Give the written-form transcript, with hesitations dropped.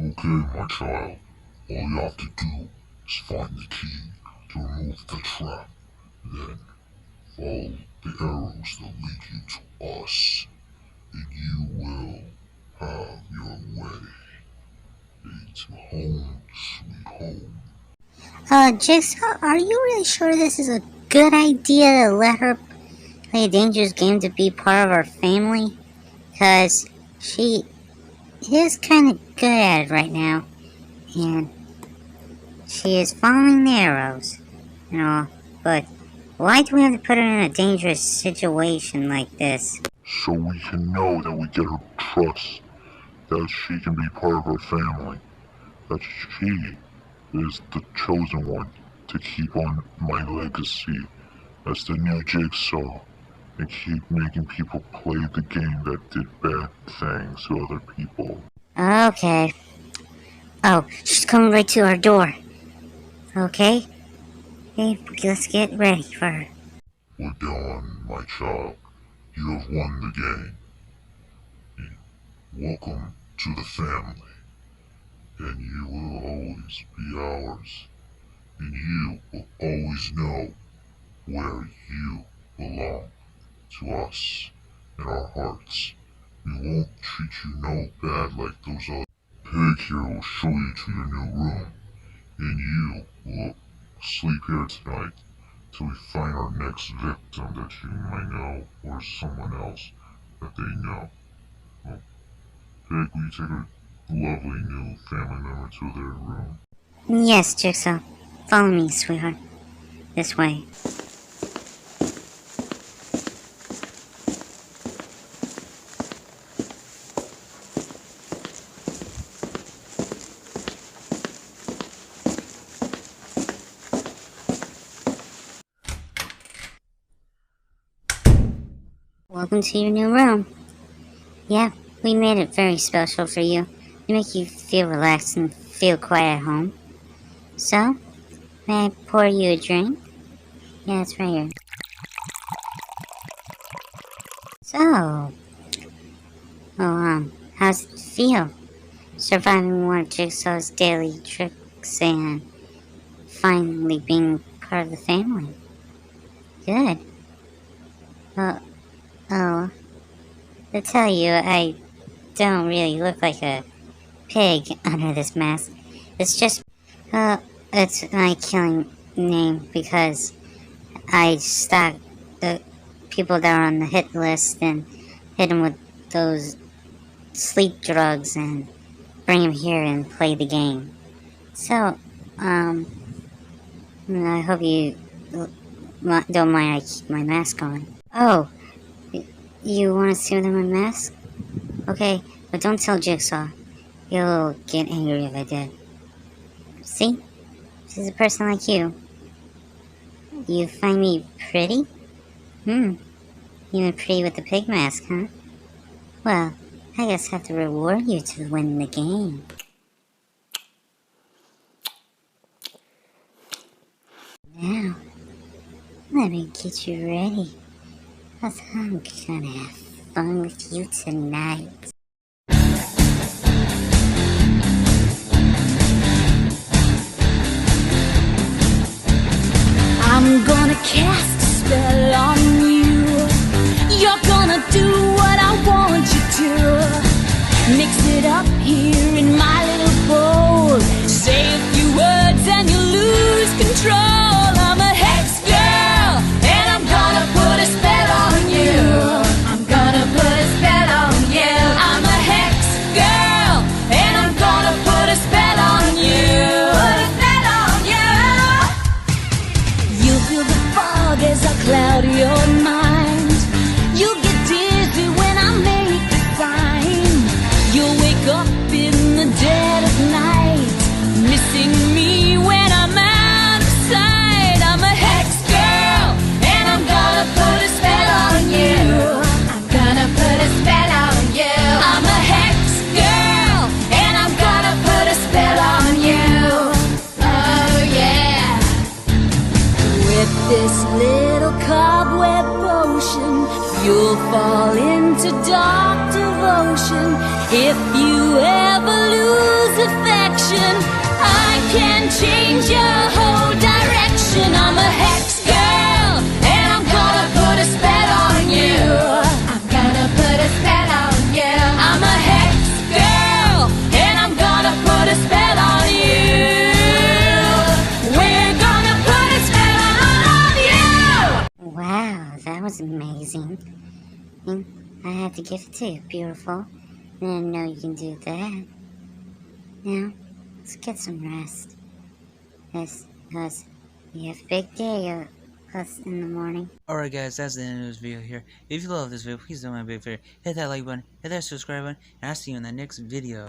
Okay, my child. All you have to do is find the key to remove the trap. Then follow the arrows that lead you to us, and you will have your way. It's home, sweet home. Jigsaw, are you really sure this is a good idea to let her play a dangerous game to be part of our family? Because she is kind of good at it right now, and she is following the arrows and all, but why do we have to put her in a dangerous situation like this? So we can know that we get her trust, that she can be part of our family, that she is the chosen one to keep on my legacy as the new Jigsaw and keep making people play the game that did bad things to other people. Okay. Oh, she's coming right to our door. Okay? Okay, let's get ready for her. We're done, my child. You have won the game. And welcome to the family. And you will always be ours. And you will always know where you belong to us in our hearts. We won't treat you no bad like those other. Pig here will show you to your new room. And you will sleep here tonight till we find our next victim that you might know, or someone else that they know. Well, Pig, will you take a lovely new family member to their room? Yes, Jigsaw. Follow me, sweetheart. This way. Welcome to your new room. Yeah, we made it very special for you to make you feel relaxed and feel quite at home. So, may I pour you a drink? Yeah, it's right here. So, how's it feel? Surviving one of Jigsaw's daily tricks and finally being part of the family. Good. To tell you, I don't really look like a pig under this mask. It's just, it's my killing name because I stalk the people that are on the hit list and hit them with those sleep drugs and bring them here and play the game. So, I hope you don't mind I keep my mask on. Oh, you want to see with my mask? Okay, but don't tell Jigsaw. He'll get angry if I did. See? This is a person like you. You find me pretty? Even pretty with the pig mask, huh? Well, I guess I have to reward you to win the game. Now, let me get you ready. Cause I'm gonna have fun with you tonight. I'm gonna cast a spell on you. You're gonna do what I want you to. Mix it up here in my little bowl. Say a few words and you lose control. I'm a hex girl, and I'm gonna put a spell on you. I'm gonna put a spell on you. I'm a hex girl, and I'm gonna put a spell on you. Put a spell on you. You feel the fog as I cloud your mind. You get dizzy when I make the sign. You'll wake up in the day. was amazing. And I had to give it to you, beautiful. I didn't know you can do that. Now, let's get some rest. Because we have a big day of us in the morning. Alright guys, that's the end of this video here. If you love this video, please do me a big favor. Hit that like button, hit that subscribe button, and I'll see you in the next video.